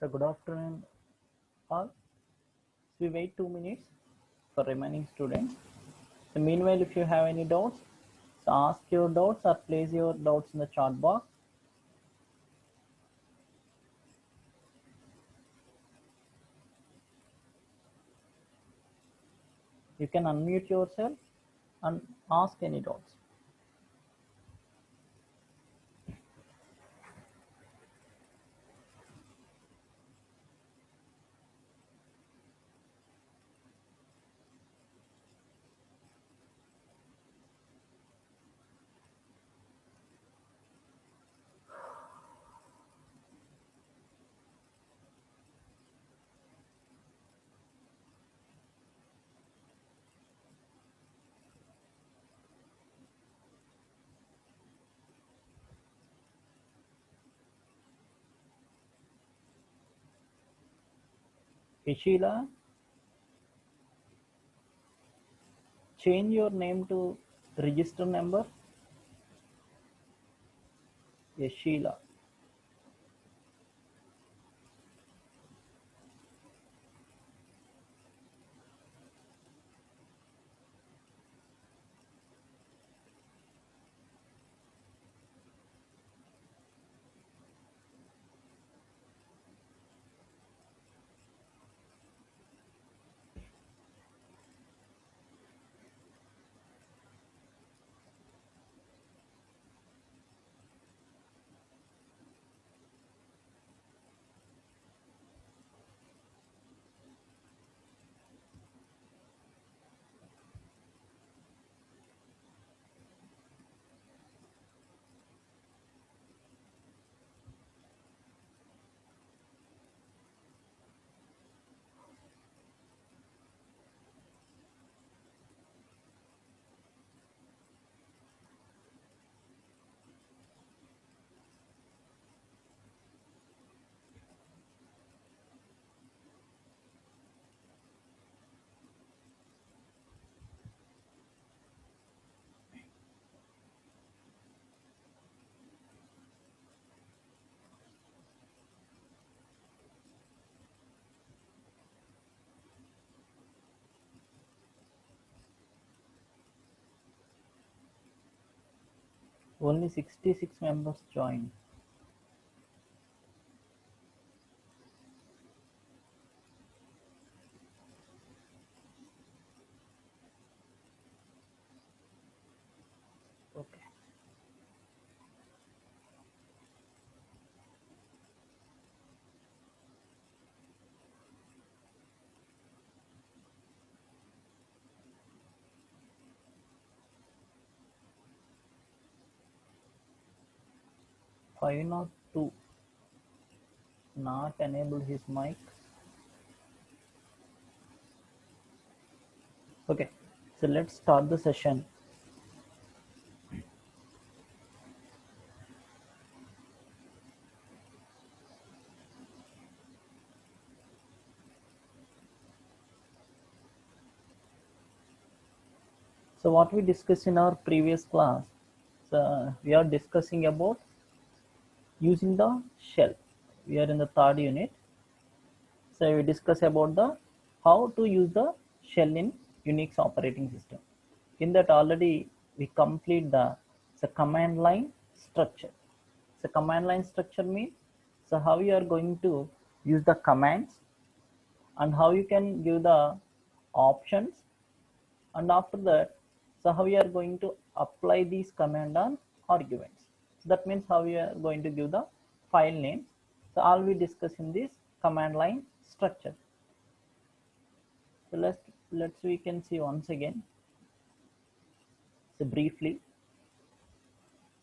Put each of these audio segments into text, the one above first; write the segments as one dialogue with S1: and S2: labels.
S1: So good afternoon all. So we wait 2 minutes for remaining students. So meanwhile, if you have any doubts, so ask your doubts or place your doubts in the chat box. You can unmute yourself and ask any doubts. Ishila, change your name to register number. Yeshila. Only 66 members joined. Okay. Five not two. Not enable his mic. Okay. So let's start the session. So what we discussed in our previous class, so we are discussing about using the shell. We are in the third unit. So we discuss about the how to use the shell in Unix operating system. In that already we complete the command line structure. So command line structure means so how you are going to use the commands and how you can give the options, and after that so how we are going to apply these command on arguments. So that means how we are going to give the file names. So all we discuss in this command line structure. So let's we can see once again. So briefly,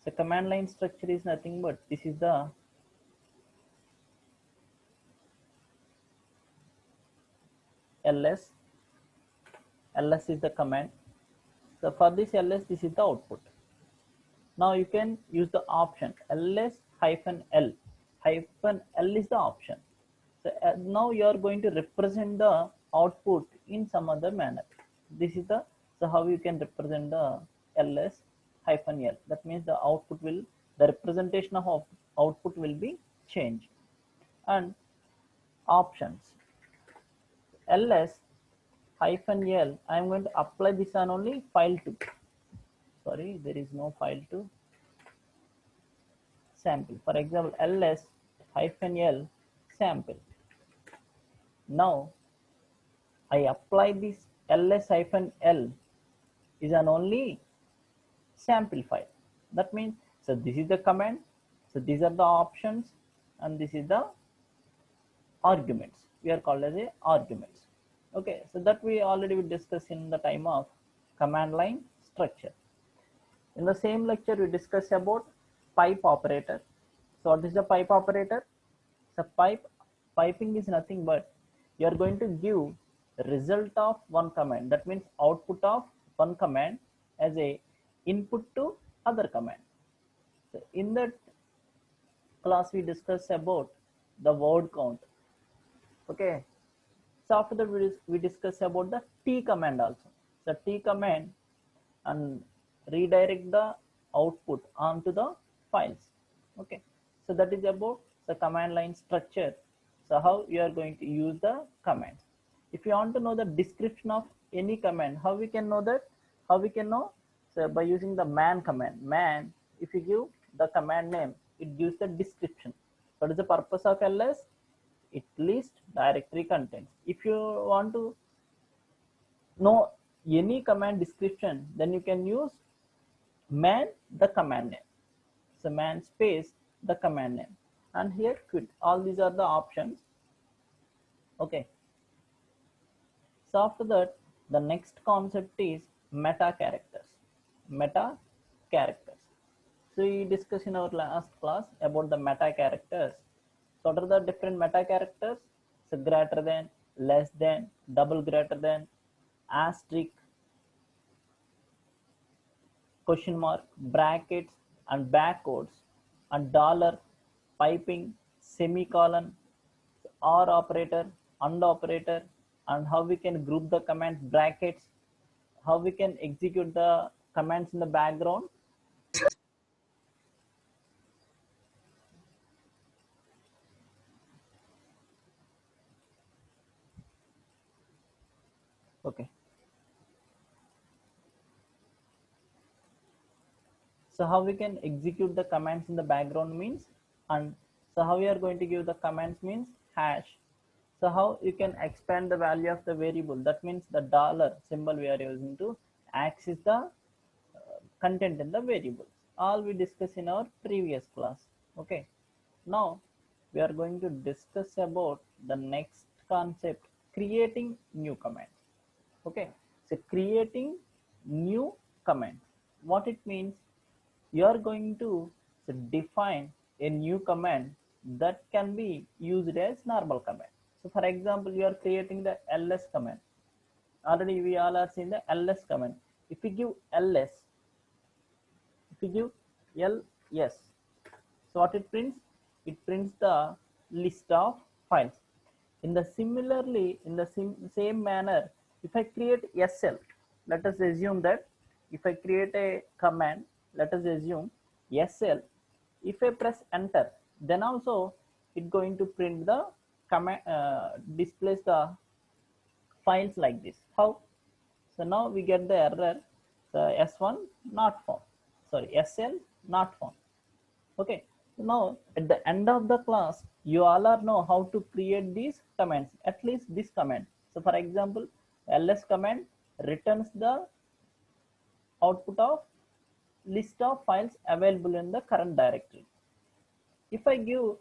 S1: so command line structure is nothing but this is the ls. Ls is the command. So for this ls, this is the output. Now you can use the option ls hyphen l. Hyphen l is the option. So now you are going to represent the output in some other manner. This is the so how you can represent the ls hyphen l. That means the representation of output will be changed. And options. ls hyphen l, I am going to apply this on only file2. Sorry, there is no file2 sample. For example, ls hyphen l sample. Now I apply this ls hyphen l is an only sample file. That means, so this is the command, so these are the options, and this is the arguments. We are called as a arguments. Okay, so that we already discussed in the time of command line structure. In the same lecture, we discussed about pipe operator. So what is the pipe operator? So piping is nothing but you are going to give result of one command. That means output of one command as a input to other command. So in that class, we discussed about the word count. Okay. So after that, we discuss about the T command also. So T command and redirect the output onto the files. Okay. So that is about the command line structure. So how you are going to use the commands. If you want to know the description of any command, how we can know that? How we can know? So by using the man command. Man, if you give the command name, it gives the description. What is the purpose of ls? It lists directory contents. If you want to know any command description, then you can use man the command name. So man space the command name, and here quit. All these are the options. Okay. So after that, the next concept is meta characters. Meta characters. So we discussed in our last class about the meta characters. So what are the different meta characters? So greater than, less than, double greater than, asterisk, question mark, brackets, and backcodes, and dollar, piping, semicolon, or operator, and operator, and how we can group the commands brackets, how we can execute the commands in the background. Okay. So how we can execute the commands in the background means, and so how we are going to give the commands means hash. So how you can expand the value of the variable, that means the dollar symbol we are using to access the content in the variables. All we discussed in our previous class. Okay. Now we are going to discuss about the next concept, creating new commands. Okay. So creating new command. What it means, you are going to define a new command that can be used as normal command. So for example, you are creating the ls command. Already we all are seeing the ls command. If you give ls, if you give ls, so what it prints? It prints the list of files. In the similarly, in the same manner, if I create sl, let us assume that if I create a command, let us assume sl, if I press enter, then also it going to print the command, displays the files like this. How? So now we get the error, the s1 not found, sorry, sl not found. Okay. Now at the end of the class, you all are know how to create these commands, at least this command. So for example, ls command returns the output of list of files available in the current directory. If I give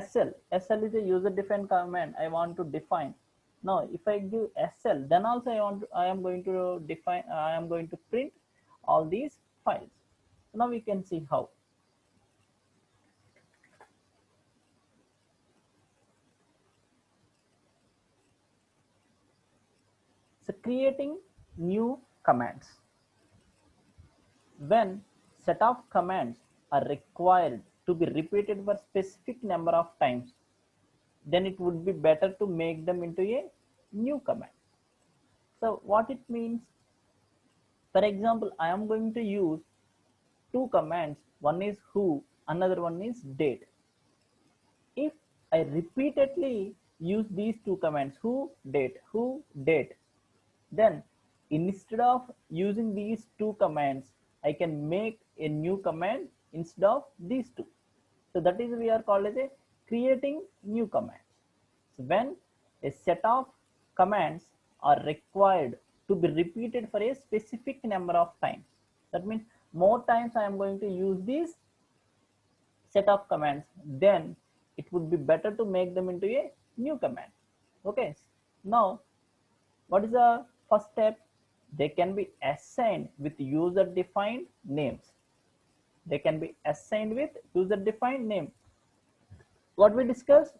S1: sl is a user defined command I want to define. Now if I give sl, then also I am going to define, I am going to print all these files. Now we can see how. So creating new commands. When set of commands are required to be repeated for specific number of times, then it would be better to make them into a new command. So what it means, for example, I am going to use two commands. One is who, another one is date. If I repeatedly use these two commands, who date. Then instead of using these two commands, I can make a new command instead of these two. So that is we are called as a creating new commands. So when a set of commands are required to be repeated for a specific number of times, that means more times I am going to use these set of commands, then it would be better to make them into a new command. Okay, now what is the first step? They can be assigned with user defined names. They can be assigned with user defined name. What we discussed,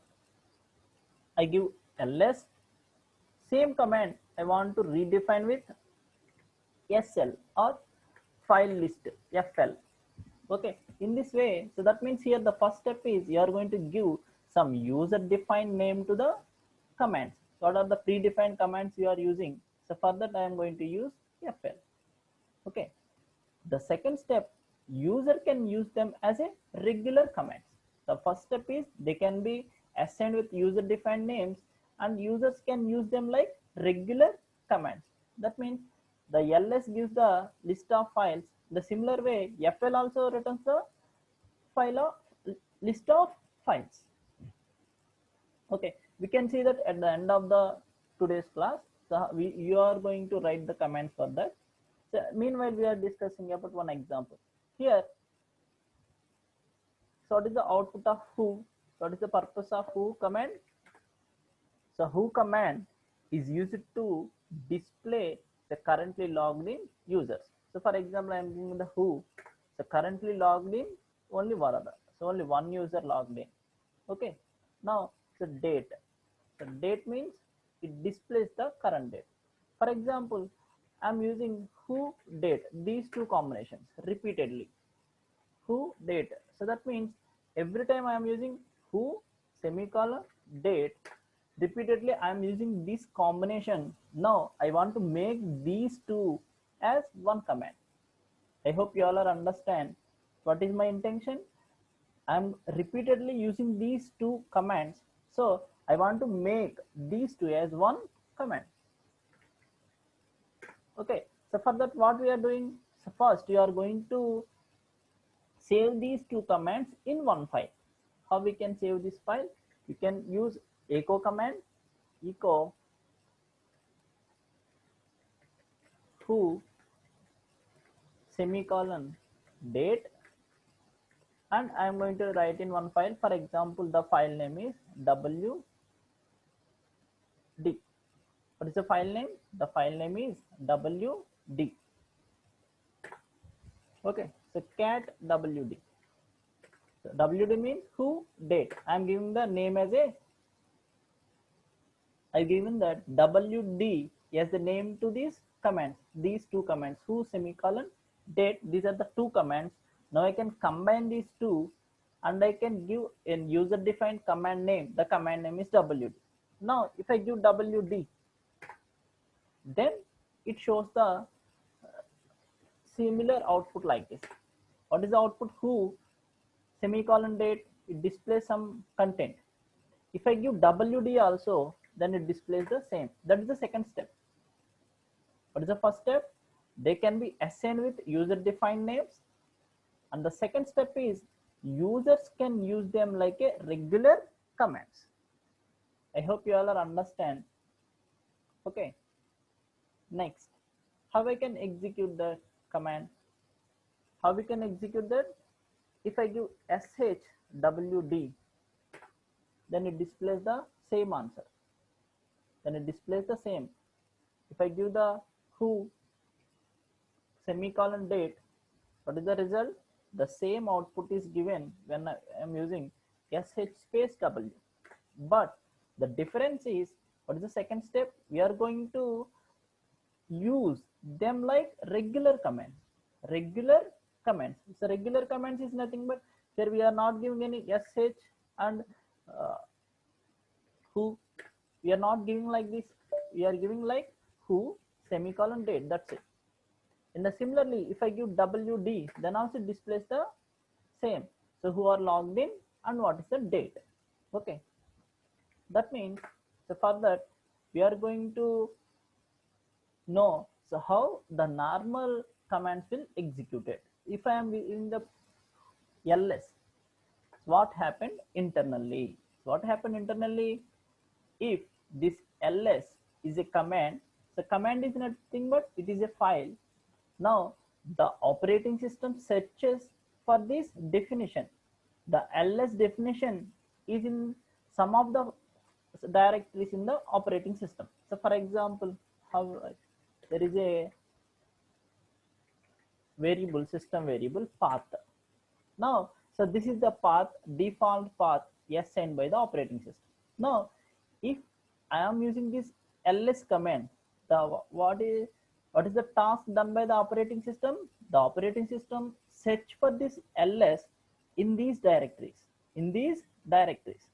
S1: I give ls, same command I want to redefine with sl or file list fl. Okay, in this way, so that means here the first step is you are going to give some user defined name to the commands. What are the predefined commands you are using? So for that I am going to use fl. Okay, the second step, user can use them as a regular commands. The first step is they can be assigned with user defined names and users can use them like regular commands. That means the ls gives the list of files. The similar way fl also returns the file of list of files. Okay, we can see that at the end of the today's class, so you are going to write the commands for that. So meanwhile, we are discussing about one example here. So what is the output of who? What is the purpose of who command? So who command is used to display the currently logged in users. So for example, I am giving the who. So currently logged in only Varada. So only one user logged in. Okay. Now the date. The date means it displays the current date. For example, I am using who date, these two combinations repeatedly. Who date. So that means every time I am using who semicolon date repeatedly, I am using this combination. Now I want to make these two as one command. I hope you all are understand what is my intention. I am repeatedly using these two commands, so I want to make these two as one command. Okay, so for that what we are doing, so first you are going to save these two commands in one file. How we can save this file? You can use echo command, echo who semicolon date, and I am going to write in one file. For example, the file name is wd. What is the file name? The file name is wd. Okay, so cat wd. So wd means who date. I am giving the name as a, I given that wd as the name to these commands, these two commands, who semicolon date. These are the two commands. Now I can combine these two and I can give a user defined command name. The command name is wd. Now if I give wd, then it shows the similar output like this. What is the output? Who semicolon date, it displays some content. If I give wd also, then it displays the same. That is the second step. What is the first step? They can be assigned with user defined names, and the second step is users can use them like a regular commands. I hope you all are understand. Okay, next, how I can execute the command? How we can execute that? If I give shwd, then it displays the same answer. Then it displays the same. If I give the who semicolon date, what is the result? The same output is given when I am using sh space w. But the difference is, what is the second step? We are going to use them like regular commands. Regular commands. So regular commands is nothing but, here we are not giving any sh and who. We are not giving like this. We are giving like who semicolon date. That's it. And similarly, if I give wd, then also it displays the same. So who are logged in and what is the date. Okay. That means, so for that we are going to know so how the normal commands will execute it. If I am in the ls, what happened internally? What happened internally? If this ls is a command, the command is nothing but it is a file. Now the operating system searches for this definition. The ls definition is in some of the directories in the operating system. So for example, how there is a variable, system variable path. Now, so this is the path, default path assigned by the operating system. Now, if I am using this ls command, the what is the task done by the operating system? The operating system search for this ls in these directories. In these directories,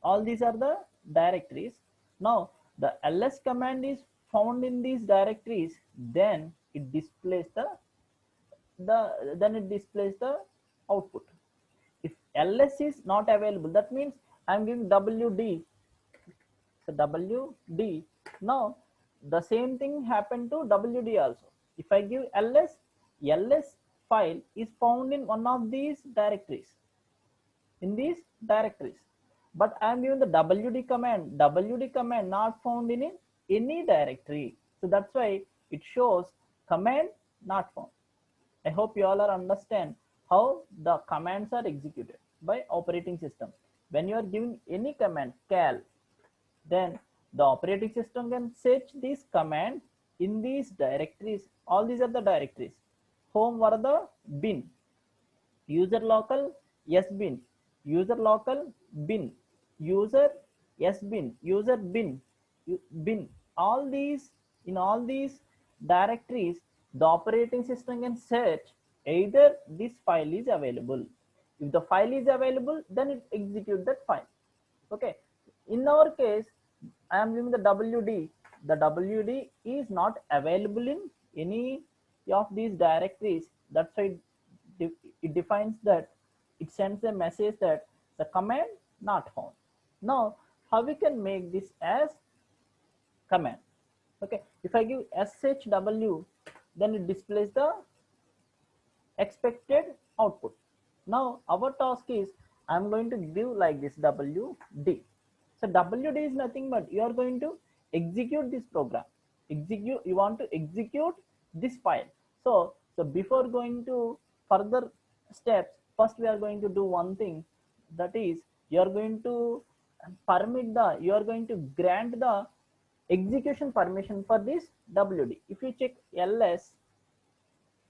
S1: all these are the directories. Now, the ls command is found in these directories. Then it displays the output. If ls is not available, that means I'm giving wd. So wd. Now the same thing happened to wd also. If I give ls file is found in one of these directories. In these directories, but I am giving the wd command not found in any directory. So that's why it shows command not found. I hope you all are understand how the commands are executed by operating system. When you are giving any command cal, then the operating system can search this command in these directories. All these are the directories. Home were the bin, user local sbin, user local bin, user sbin, user bin, bin. All these, in all these directories, the operating system can search either this file is available. If the file is available, then it execute that file. Okay, in our case I am using the wd. The wd is not available in any of these directories. That's why it defines that, it sends a message that the command not found. Now how we can make this as command? Okay, if I give shw, then it displays the expected output. Now our task is, I'm going to give like this wd. So wd is nothing but you are going to execute this program. You want to execute this file. So before going to further steps, first we are going to do one thing, that is you are going to you are going to grant the execution permission for this wd. If you check ls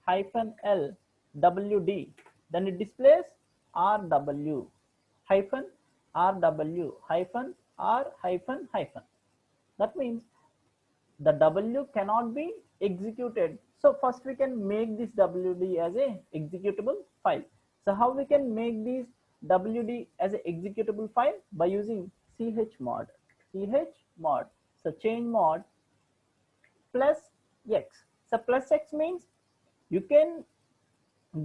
S1: hyphen L WD, then it displays RW hyphen RW hyphen R hyphen hyphen. That means the W cannot be executed. So first we can make this WD as a executable file. So how we can make this WD as a executable file? By using chmod. Chmod. So change mod plus x. So plus x means you can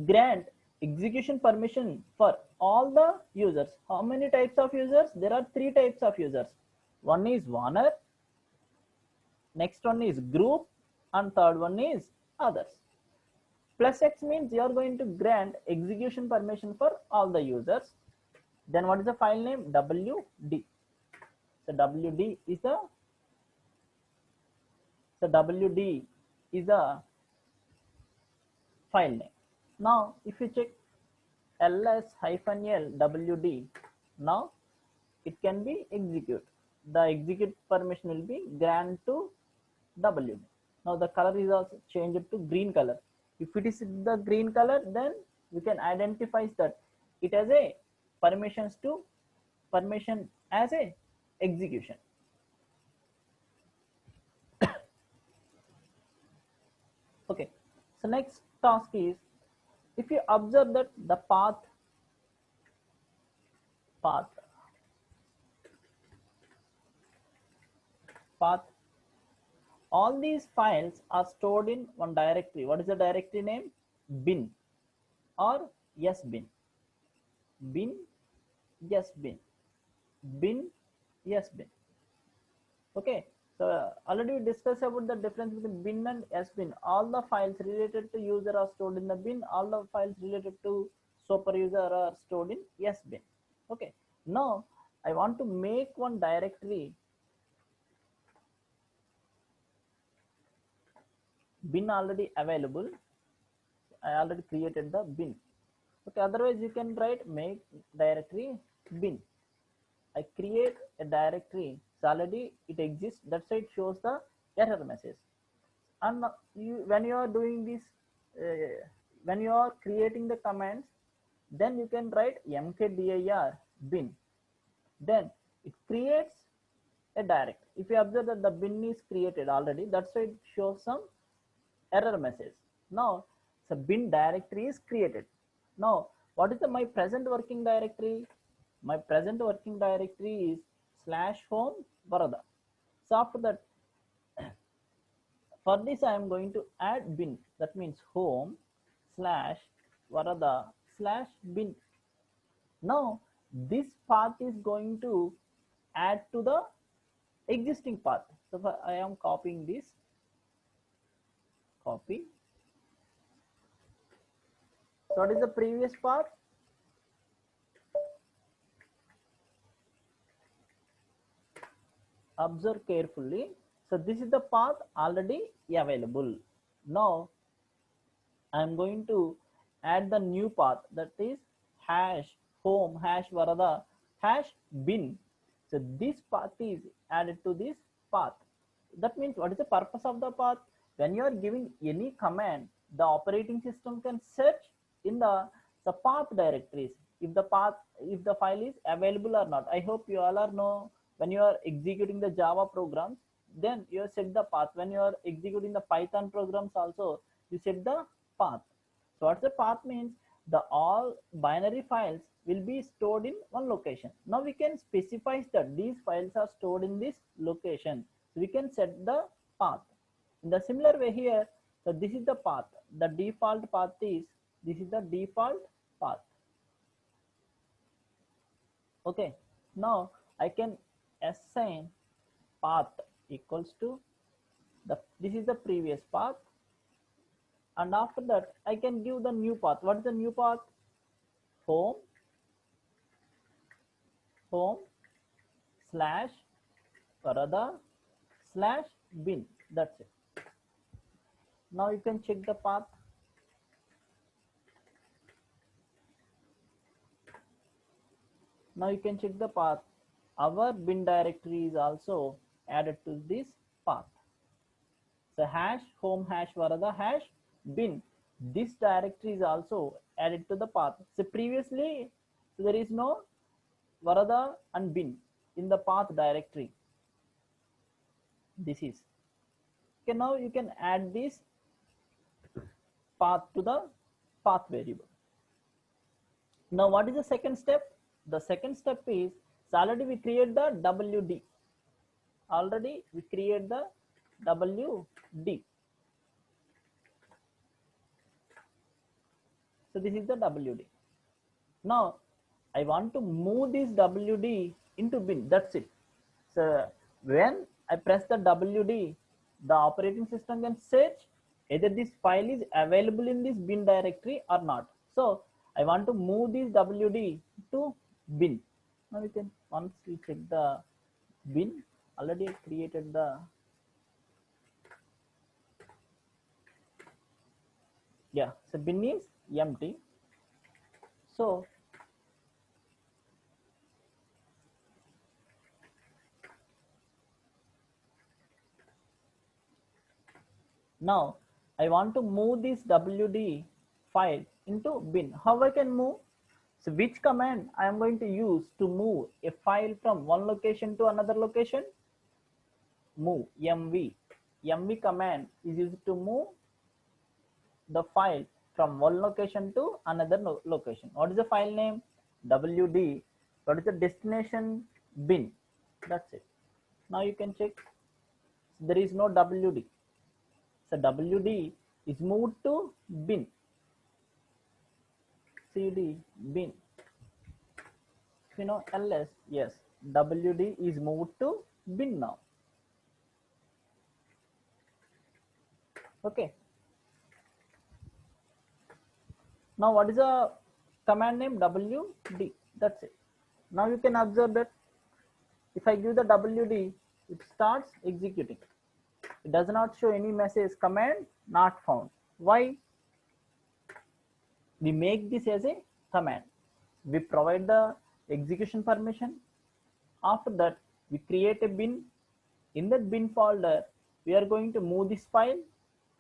S1: grant execution permission for all the users. How many types of users? There are three types of users. One is owner, next one is group, and third one is others. Plus x means you are going to grant execution permission for all the users. Then what is the file name? wd. So wd is the file name. Now if you check ls-l wd, now it can be execute. The execute permission will be grant to wd. Now the color is also changed to green color. If it is the green color, then we can identify that it has a permission as a execution. Okay, so next task is, if you observe that the path all these files are stored in one directory. What is the directory name? Bin or sbin. Bin, sbin, bin, yes bin. Okay, so already we discussed about the difference between bin and S bin. All the files related to user are stored in the bin. All the files related to super user are stored in S bin. Okay, now I want to make one directory. Bin already available. I already created the bin. Okay, otherwise you can write make directory bin. I create a directory. So already it exists. That's why it shows the error message. And when you are doing this, when you are creating the commands, then you can write mkdir bin. Then it creates a directory. If you observe that the bin is created already, that's why it shows some error message. Now the bin directory is created. Now what is my present working directory? My present working directory is /home Varada. So after that, for this I am going to add bin. That means home / Varada / bin. Now this path is going to add to the existing path. So I am copying this, copy. So what is the previous path? Observe carefully. So this is the path already available. Now I am going to add the new path, that is #home #varada #bin. So this path is added to this path. That means what is the purpose of the path? When you are giving any command, the operating system can search in the path directories if the file is available or not. I hope you all are know, when you are executing the Java programs, then you set the path. When you are executing the Python programs also, you set the path. So what's the path means? The all binary files will be stored in one location. Now we can specify that these files are stored in this location. So we can set the path. In the similar way here, so this is the path. The default path is, this is the default path. Okay, now I can assign path equals to this is the previous path, and after that I can give the new path. What is the new path? Home /Varada /bin. That's it. Now you can check the path. Now you can check the path. Our bin directory is also added to this path. So #home #varada #bin. This directory is also added to the path. So previously, so there is no Varada and bin in the path directory. This is okay. Now you can add this path to the path variable. Now what is the second step? The second step is, so already we create the WD. Already we create the WD. So this is the WD. Now I want to move this WD into bin. That's it. So when I press the WD, the operating system can search either this file is available in this bin directory or not. So I want to move this WD to bin. Now we can, once we check the bin, already I created the, yeah, so bin is empty. So now I want to move this WD file into bin. How I can move? So which command I am going to use to move a file from one location to another location? Move, mv. Mv command is used to move the file from one location to another location. What is the file name? WD. What is the destination? Bin. That's it. Now you can check. There is no WD. So WD is moved to bin. CD bin. You know ls, yes. wd is moved to bin now. Okay. Now what is the command name? wd. That's it. Now you can observe that if I give the wd, it starts executing. It does not show any message command not found. Why? We make this as a command. We provide the execution permission. After that, we create a bin. In that bin folder, we are going to move this file,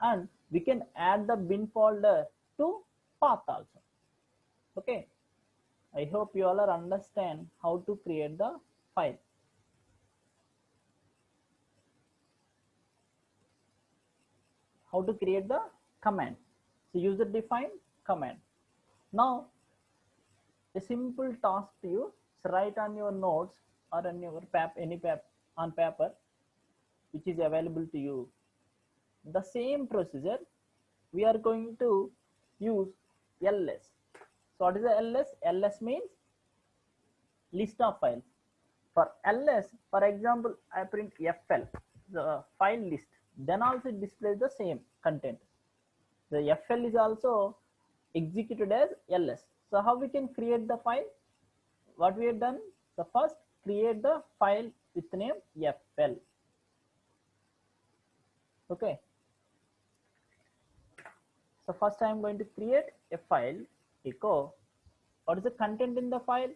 S1: and we can add the bin folder to path also. Okay. I hope you all are understand how to create the file. How to create the command. So user defined command. Now a simple task to you, so write on your notes or on your on paper which is available to you. The same procedure we are going to use ls. So what is the ls? ls means list of files. For ls, for example, I print fl, the file list, then also it displays the same content. The fl is also executed as ls. So how we can create the file? What we have done? So first create the file with name fl. Okay. So first I am going to create a file, echo. What is the content in the file?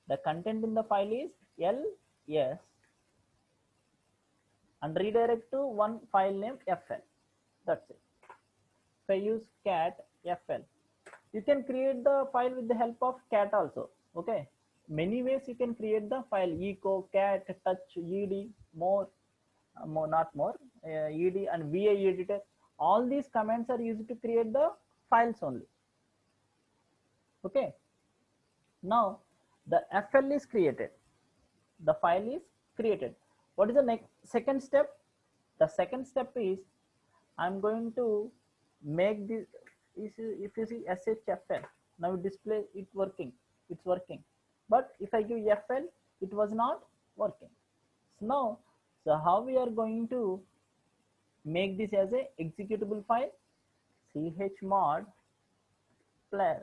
S1: The content in the file is ls and redirect to one file name fl. That's it. If I use cat fl, you can create the file with the help of cat also. Okay. Many ways you can create the file: echo, cat, touch, ed, more, not more, ed and va editor. All these commands are used to create the files only. Okay. Now the fl is created, the file is created. What is the next second step? The second step is I'm going to make this. If you see shfl, now display it working, it's working. But if I give fl, it was not working. So now, so how we are going to make this as a executable file? chmod plus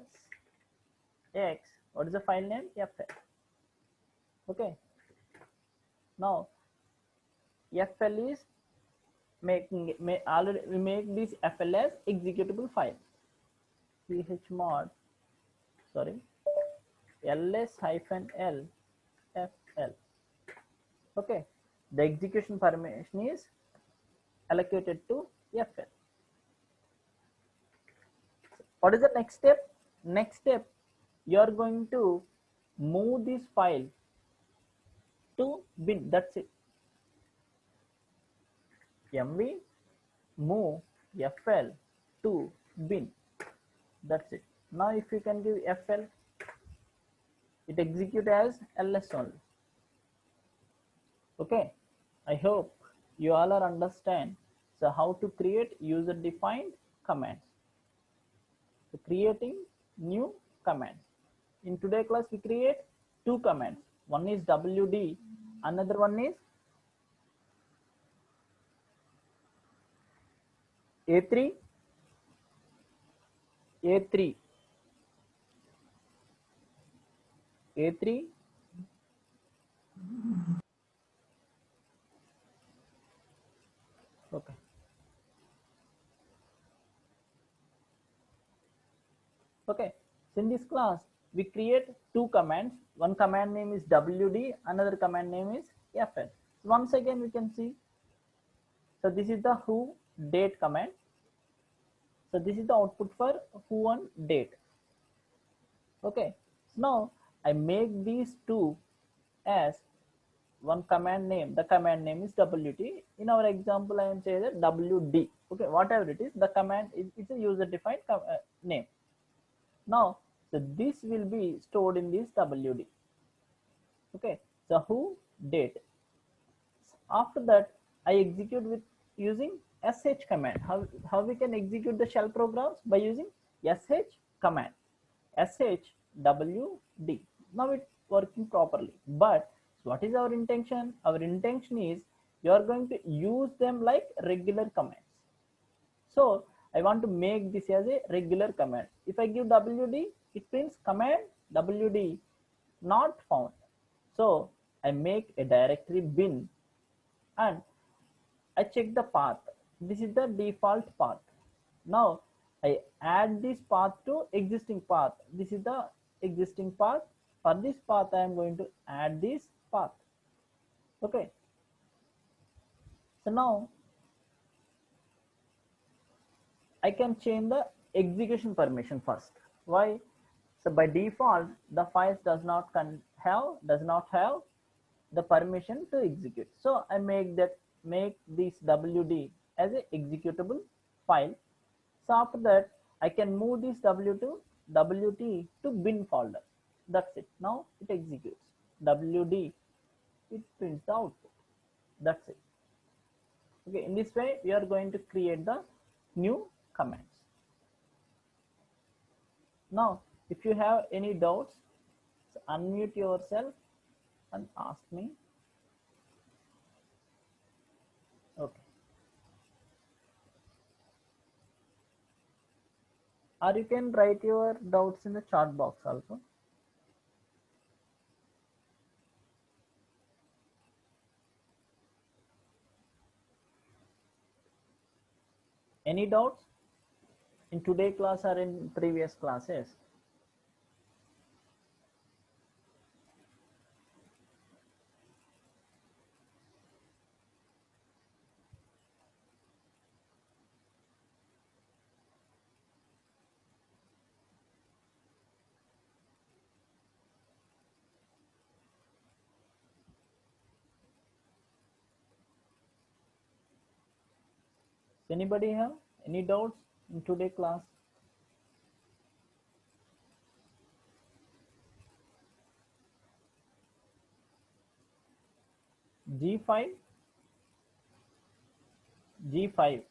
S1: x, what is the file name? fl. Okay. Now fl is already we make this fl as executable file. chmod, sorry, ls-l fl. Okay. The execution permission is allocated to fl. What is the next step? Next step, you are going to move this file to bin. That's it. mv move fl to bin. That's it. Now if you can give fl, it execute as ls only. Okay. I hope you all are understand. So how to create user defined commands. So creating new commands. In today's class we create two commands. One is wd, another one is a3 a3 a3 okay. Okay, so in this class we create two commands. One command name is wd, another command name is fl. So once again we can see, so this is the who date command. So this is the output for who and date. Okay, so now I make these two as one command name. The command name is wt. In our example I am saying that wd. Okay, whatever it is, the command is it's a user defined name. Now so this will be stored in this wd. Okay, so who date. After that I execute with using sh command. How we can execute the shell programs? By using sh command, shwd. Now it's working properly. But So what is our intention? Our intention is you are going to use them like regular commands. So I want to make this as a regular command. If I give wd, it prints command wd not found. So I make a directory bin and I check the path. This is the default path. Now I add this path to existing path. This is the existing path. For this path I am going to add this path. Okay. So now I can change the execution permission first. Why? So by default, the files does not have the permission to execute. So I make this wd as a executable file. So after that, I can move this wt to bin folder. That's it. Now it executes. Wd, it prints out. That's it. Okay. In this way, we are going to create the new commands. Now, if you have any doubts, so unmute yourself and ask me. Okay. Or you can write your doubts in the chat box also. Any doubts in today class or in previous classes? Anybody have any doubts in today class? G5, G5,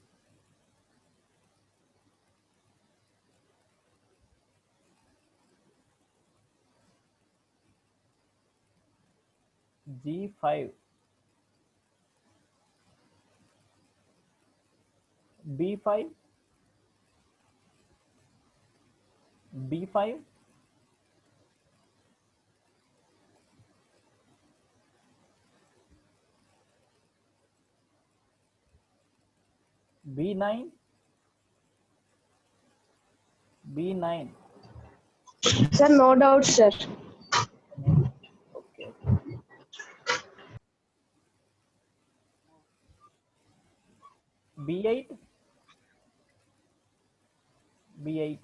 S1: G5, B5, B5, B9, B9.
S2: Sir, no doubt, sir.
S1: Okay. B8, B8,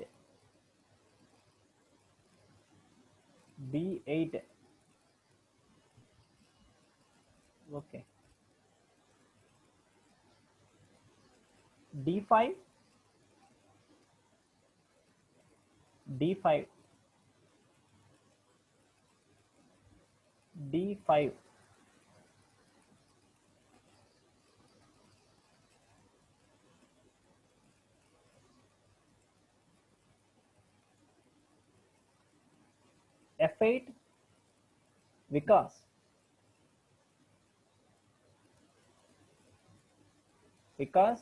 S1: B8. Okay. D5, D5, D5, F8, Vikas, Vikas,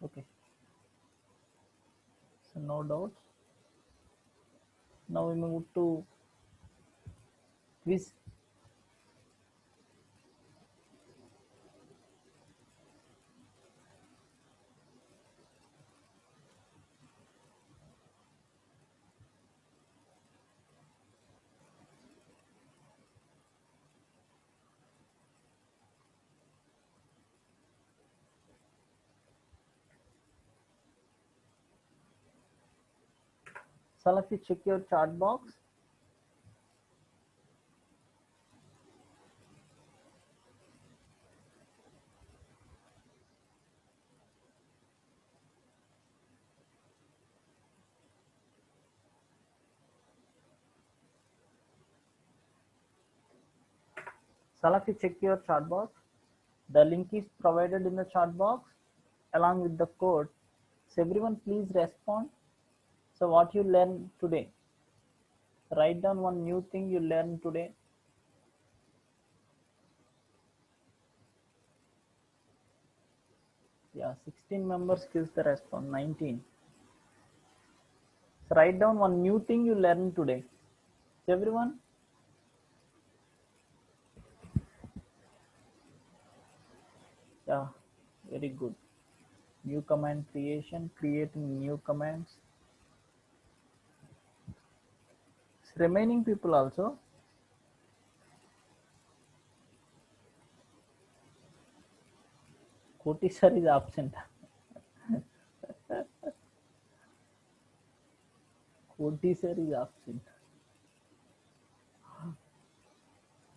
S1: okay. So no doubts. Now we move to quiz. Salafi, check your chat box. Salafi, check your chat box. The link is provided in the chat box along with the code So everyone please respond. So what you learned today? Write down one new thing you learned today. Yeah, 16 members gives the response, 19. So write down one new thing you learned today. So everyone, yeah, very good. New command creation, creating new commands. So remaining people also. Koti sir is absent. Koti sir is absent.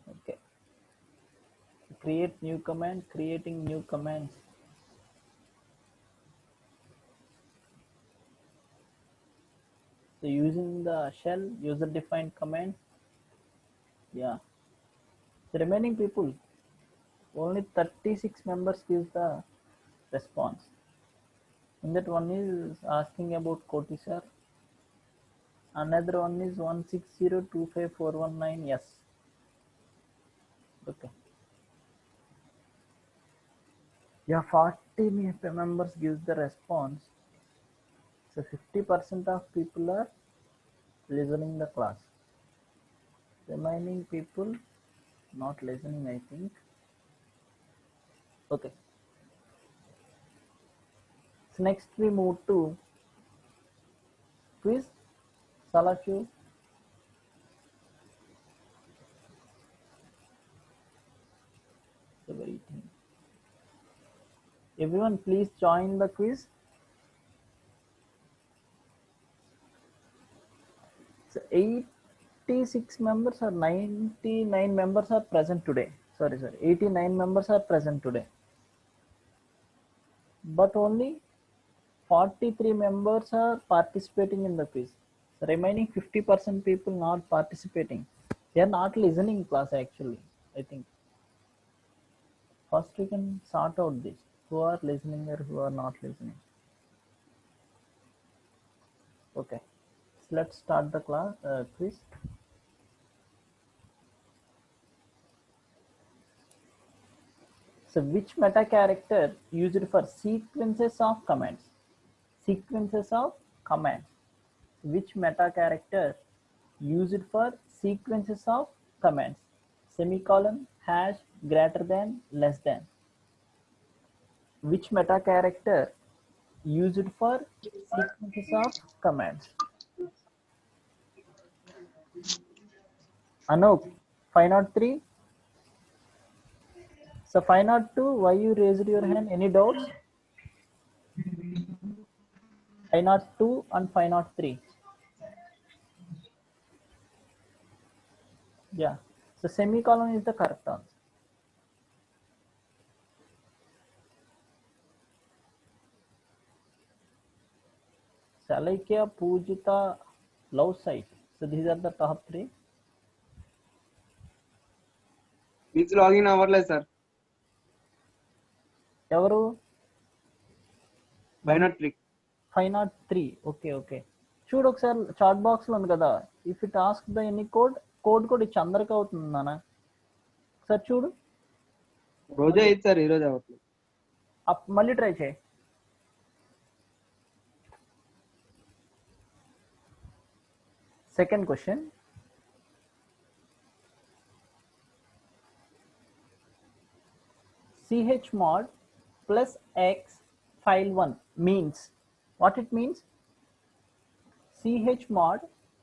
S1: Okay. Create new command, creating new commands. So using the shell, user defined command. Yeah. The remaining people, only 36 members gives the response. In that one is asking about Koti sir. Another one is 160254119. Yes. Okay. Yeah, 40 members gives the response. So 50% of people are listening the class. Remaining people not listening, I think. Okay. So next we move to quiz. All of you. So waiting. Everyone please join the quiz. So 86 members or 99 members are present today. Sorry, 89 members are present today. But only 43 members are participating in the quiz. The remaining 50% people not participating. They are not listening class actually, I think. First we can sort out this. Who are listening or who are not listening. Okay. So let's start the class quiz. So which meta character used for sequences of commands? Sequences of commands. Which meta character used for sequences of commands? Semicolon, hash, greater than, less than. Which meta character used for sequences of commands? Anup, 503. So 502, why you raised your hand? Any doubts? 502 and 503. Yeah. So semicolon is the correct answer. Salakya, Pujita, love site. So these are the top three.
S3: It's login అవ్వట్లేదు sir.
S1: ఎవరు?
S3: 503.
S1: 503. Okay okay. చూడు ఒకసారి chat box లో ఉంది కదా. If it ask the any code కూడా ఇచ్చి అందరికి అవుతుంది నాన్న. ఒకసారి చూడు.
S3: రోజే అయింది సార్, ఈ రోజు అవ్వట్లేదు.
S1: మళ్ళీ ట్రై చేయి. Second question. Chmod plus x file1 means what it means? Chmod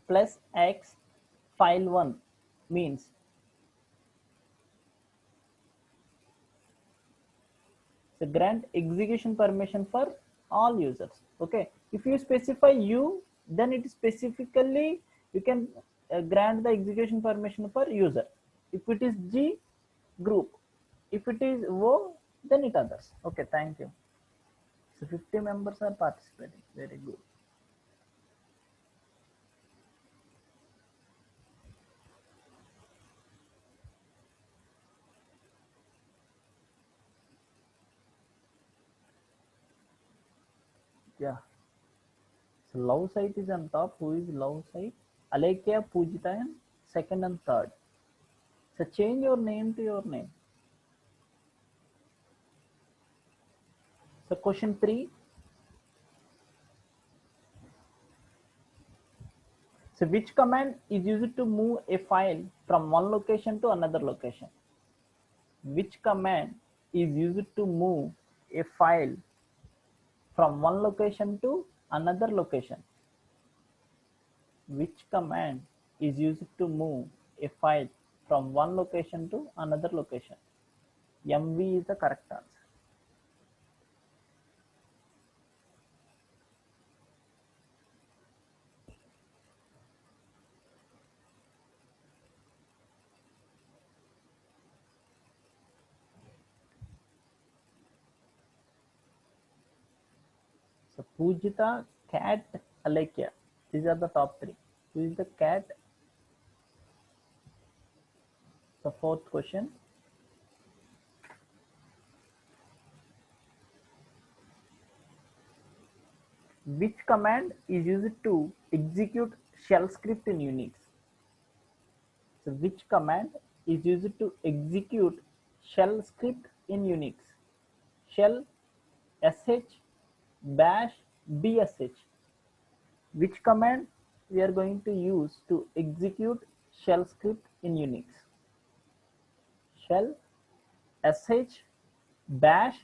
S1: plus x file1 means so grant execution permission for all users. Okay, if you specify u, then it specifically you can grant the execution permission for user. If it is g, group. If it is o, then it others. Okay, thank you. So 50 members are participating. Very good. Yeah. So love site is on top. Who is love site? Alekia, Pujita, and second and third. So change your name to your name. So question 3. So which command is used to move a file from one location to another location? Which command is used to move a file from one location to another location? Which command is used to move a file from one location to another location? MV is the correct answer. So Pujita, cat, Alekia. These are the top 3. Who is the cat? The fourth question. Which command is used to execute shell script in Unix? So which command is used to execute shell script in Unix? Shell, sh, bash, bsh. Which command we are going to use to execute shell script in Unix? Shell, sh, bash,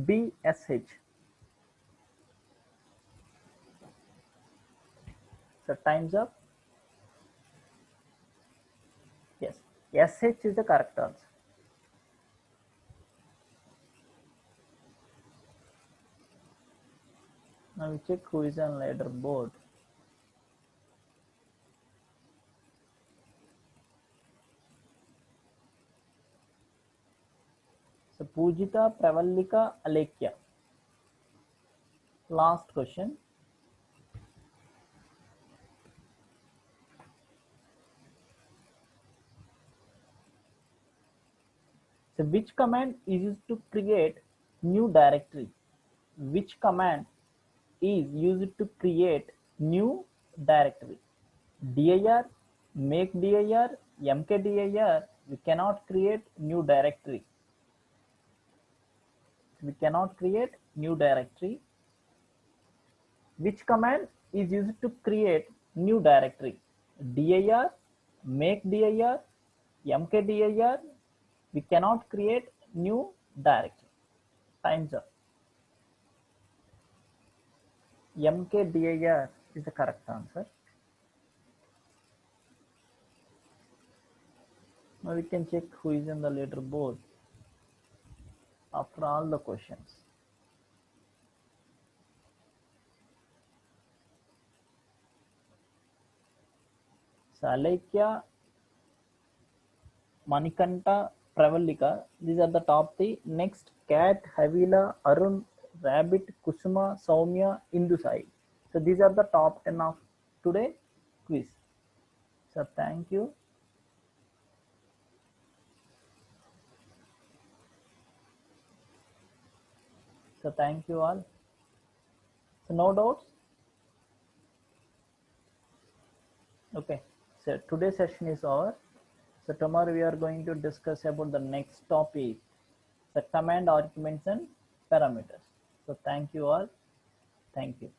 S1: bsh. So time's up. Yes, sh is the correct answer. Now we check who is on leaderboard. So Pujita, Pravallika, Alekia. Last question. So which command is used to create new directory? Which command is used to create new directory? dir, make dir, mkdir. We cannot create new directory. We cannot create new directory. Which command is used to create new directory? dir, make dir, mkdir. We cannot create new directory. Time's up. mkdir is the correct answer. Now we can check who is in the leaderboard after all the questions. So Alekia, Manikanta, Pravallika, these are the top 3. Next, Cat, Havila, Arun, Rabbit, Kusuma, Soumya, Indusai. So these are the top 10 of today quiz. So thank you. So thank you all. So no doubts. Okay. So today's session is over. So tomorrow we are going to discuss about the next topic, the command arguments and parameters. So thank you all. Thank you.